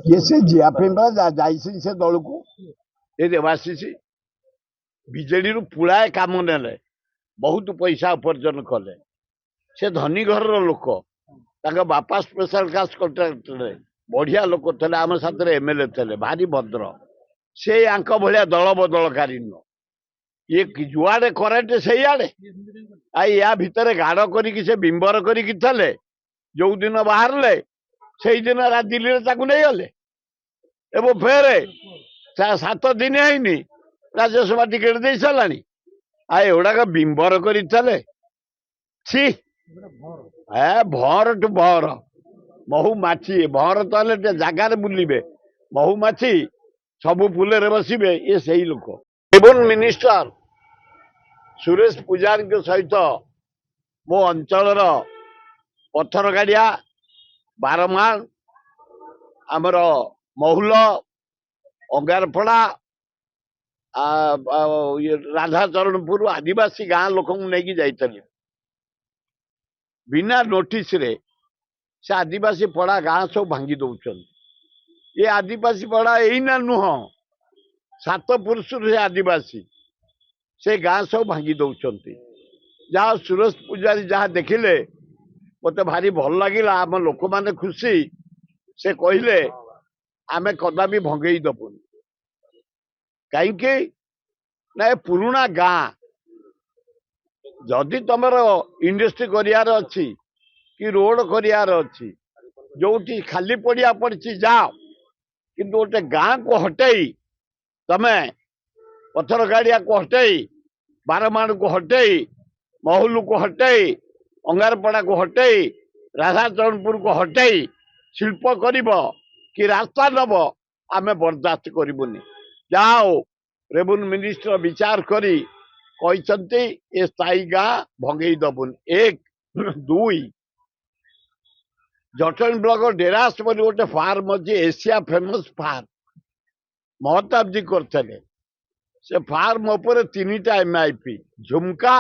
ये से जिया जाइसी से दल को ये देवाशीष बीजेडी रु पुलाए काम नेले बहुत पैसा उपार्जन कले से धनी घर लोक बापा स्पेशल कास्ट कॉन्ट्रैक्टर बढ़िया लोक थे आम साथ एमएलए थे भारी भद्र से भाया दल बदलकारी नुह ये जुआड़े करे से आड़े आई या भितर गाड़ कर बिंबर कर जो दिन बाहर से दिन दिल्ली नहीं गले एवं फेरे 7 दिन है राज्यसभा टिकेट दे सारा आ एगुड़ाक बिंबर कर भर टू भर महुमाछी भर तो जगार बुलवे महुमाछी सबू फुले बसवे ये सही लोक केबल मिनिस्टर सुरेश पूजारी के सहित मो अंचल पत्थर गाड़िया बारमाण आमर महुल अंगारपड़ा राधाचरणपुर आदिवासी गाँ लोक नहीं जाइए बिना नोटिस रे से आदिवासी पड़ा गाँ सब भांगी दौरान ये आदिवासी पड़ा यहीना नुह 7 पुरुष से आदिवासी से गाँ सब भांगी दौरान जहाँ सुरेश पूजारी जहाँ देखिले मत भारी भल लगिला आम लोक माने खुशी से कहले आमे कदापि भंगई दबुन कहीं ना पुराना गाँ जदि तुम इंडस्ट्री करार अच्छी कि रोड करार अच्छी जो खाली पड़िया पड़ी जाओ कि गोटे गाँ को हटई तमे पत्थर गाड़िया को हटई बारमाण को हटई महुल को हटई अंगारपड़ा को हटई राधाचरणपुर को हटई शिल्प कर कि रास्ता नब आमे बर्दाश्त करूनी जाओ रेवेन्यू मिनिस्टर विचार करी कहते ये स्थायी गाँ भंगई दबुन 1 2 जटन ब्लॉक डेरास गोटे फार्म अच्छी एशिया फेमस फार्म महताब जी करते से फार्म उपर 3टा एमआईपी झुमका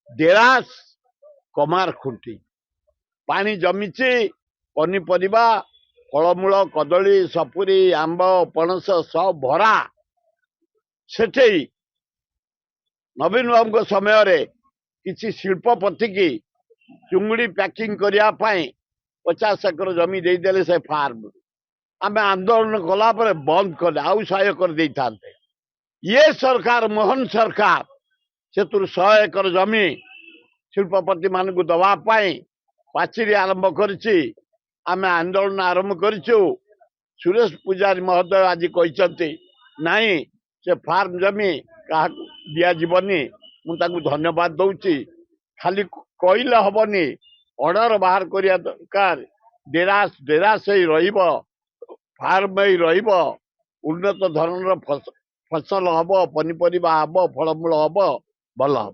डेरास कमार खुंटी पानी जमीची पनीपरिया फलमूल कदली सपुरी आंब पणस सब भरा सेठे नवीन बाबू समय किसी शिल्पपति की चुंगड़ी पैकिंग करने 50 एकर जमी देदेले से फार्म आम आंदोलन कला बंद कले आउ 100 एकर दे था ये सरकार मोहन सरकार से 100 एकर जमी शिल्पपति मान को दवापाई पाचेरी आरंभ करिछि आम आंदोलन आरंभ करिछु सुरेश पूजारी महोदय आज कहते नाई से फार्म जमी क्या दिया जीवनी मुझे धन्यवाद दौची खाली कहले हबनी ऑर्डर बाहर करिया दरकार डेरास डेरास फार्म उन्नत धरण फसल हम पनीपरिया हम फलमूल हम भल हम।